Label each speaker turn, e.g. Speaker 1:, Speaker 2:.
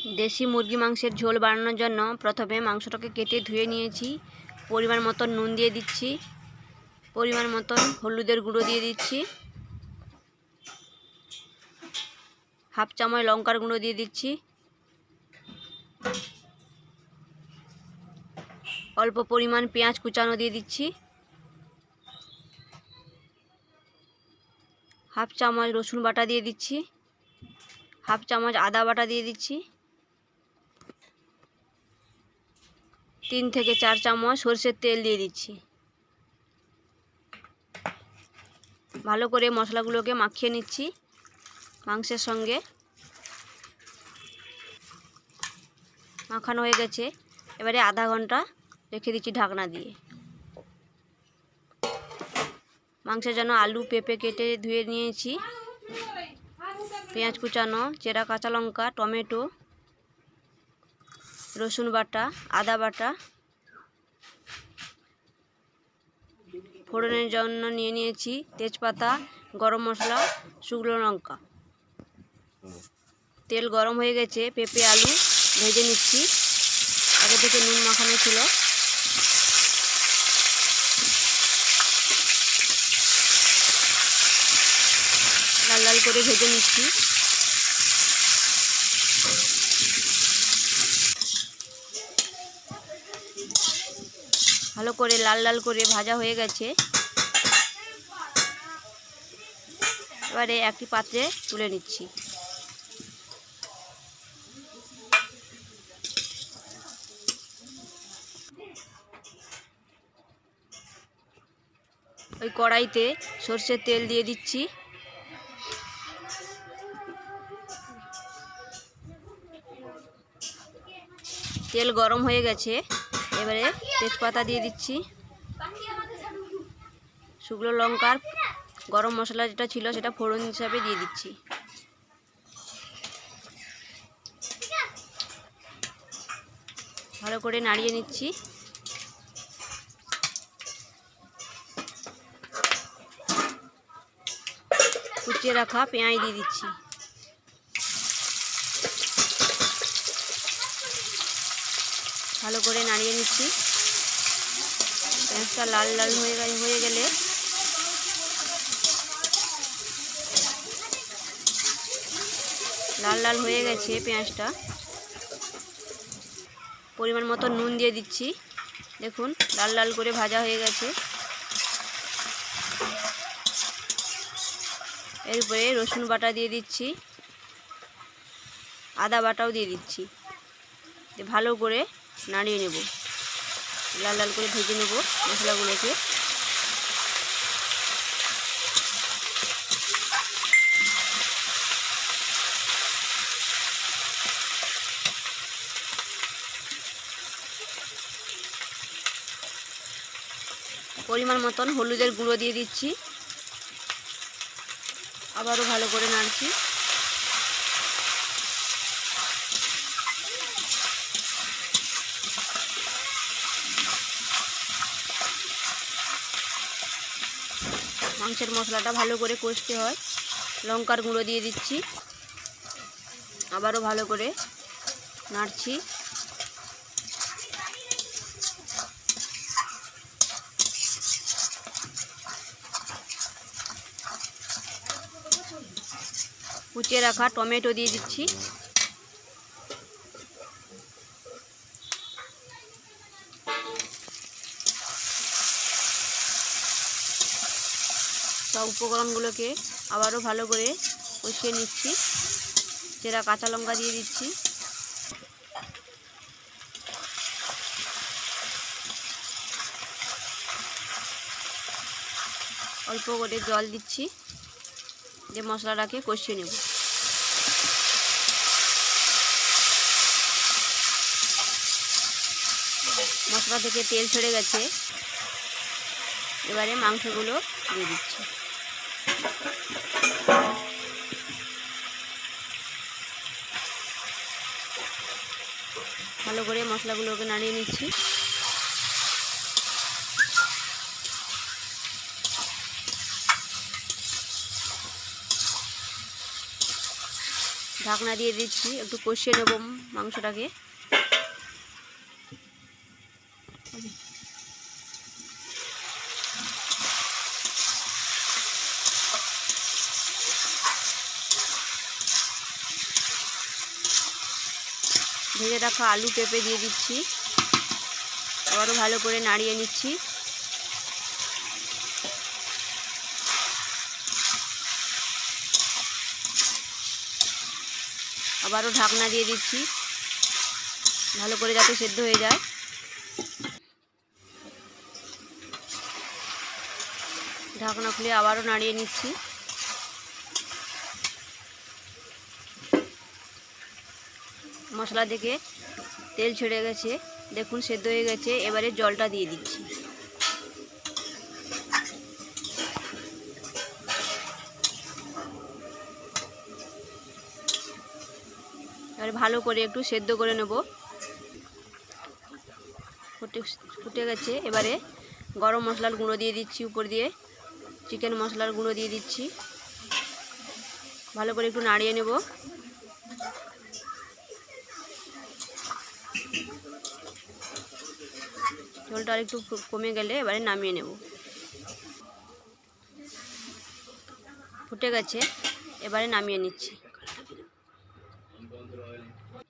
Speaker 1: देशी मुरगी मांसेर झोल बानानोर जन्य प्रथमे मांसटाके केटे धुए निয়েছি। परिमाण मतो नुन दिए दिচ্ছি, परिमाण मतो हलुदेर गुঁড়ো दिए दिচ্ছি, हाफ चामच लंकार गुঁড়ো दिए दिচ্ছি, अल्प परिमाण पेঁয়াজ कुचानो दिए दिচ্ছি, हाफ चामच रसुन बाटा दिए दिচ্ছি, हाफ चामच आदा बाटा दिए दिচ্ছি, 3 থেকে 4 চামচ সরষের তেল দিয়ে দিচ্ছি। ভালো করে মশলাগুলোকে মাখিয়ে নিচ্ছি মাংসের সঙ্গে। মাখানো হয়ে গেছে, এবারে আধা ঘন্টা রেখে দিচ্ছি ঢাকনা দিয়ে। মাংসের জন্য আলু পেঁপে কেটে ধুয়ে নিয়েছি, পেঁয়াজ কুচানো, চেরা কাঁচা লঙ্কা, টমেটো, রসুন বাটা, আদা বাটা, ফোড়নের জন্য নিয়ে নিয়েছি তেজপাতা, গরম মশলা, শুকনো লঙ্কা। তেল গরম হয়ে গেছে, পেঁপে আলু ভেজে নিচ্ছি। আগে থেকে নুন মাখানো ছিল। লাল লাল করে ভেজে নিচ্ছি। ভালো করে লাল লাল করে ভাজা হয়ে গেছে, এবারে একটি পাত্রে তুলে নিচ্ছি। ওই কড়াইতে সরষের তেল দিয়ে দিচ্ছি, তেল গরম হয়ে গেছে, এবারে তেজপাতা দিয়ে দিচ্ছি, শুকনো লঙ্কার গরম মশলা যেটা ছিল সেটা ফোড়ন হিসাবে দিয়ে দিচ্ছি। ভালো করে নাড়িয়ে নিচ্ছি। কুচিয়ে রাখা পেঁয়াজ দিয়ে দিচ্ছি। ভালো করে নাড়িয়ে নিচ্ছি। পেঁয়াজটা লাল লাল হয়ে গেলে লাল লাল হয়ে গেছে পেঁয়াজটা, পরিমাণ মতো নুন দিয়ে দিচ্ছি। দেখুন লাল লাল করে ভাজা হয়ে গেছে। এরপরে রসুন বাটা দিয়ে দিচ্ছি, আদা বাটাও দিয়ে দিচ্ছি। ভালো করে নাড়িয়ে নেব, লাল লাল করে ভেজে নেব মশলাগুলোকে। পরিমাণ মতন হলুদের গুঁড়ো দিয়ে দিচ্ছি, আবারও ভালো করে নাড়ছি। মাংসের মশলাটা ভালো করে কষতে হয়। লঙ্কার গুঁড়ো দিয়ে দিচ্ছি, আবারও ভালো করে নাড়ছি। কুচিয়ে রাখা টমেটো দিয়ে দিচ্ছি। সব উপকরণগুলোকে আবারও ভালো করে কষিয়ে নিচ্ছি। চেরা কাঁচা লঙ্কা দিয়ে দিচ্ছি। অল্প করে জল দিচ্ছি, যে মশলাটাকে কষিয়ে নেব। মশলা থেকে তেল ছেড়ে গেছে, এবারে মাংসগুলো দিয়ে দিচ্ছি। ভালো করে মশলাগুলোকে নাড়িয়ে নিচ্ছি। ঢাকনা দিয়ে দিচ্ছি, একটু কষিয়ে নেব মাংসটাকে। ভেজে রাখা আলু পেঁপে দিয়ে দিচ্ছি, আবারও ভালো করে নাড়িয়ে নিচ্ছি। আবারও ঢাকনা দিয়ে দিচ্ছি, ভালো করে যাতে সেদ্ধ হয়ে যায়। ঢাকনা খুলে আবারও নাড়িয়ে নিচ্ছি। মশলা থেকে তেল ছেড়ে গেছে, দেখুন সেদ্ধ হয়ে গেছে। এবারে জলটা দিয়ে দিচ্ছি। এবারে ভালো করে একটু সেদ্ধ করে নেব। ফুটে গেছে। এবারে গরম মশলার গুঁড়ো দিয়ে দিচ্ছি, উপর দিয়ে চিকেন মশলার গুঁড়ো দিয়ে দিচ্ছি। ভালো করে একটু নাড়িয়ে নেব। ঝোলটা আর একটু কমে গেলে এবারে নামিয়ে নেব। ফুটে গেছে, এবারে নামিয়ে নিচ্ছি।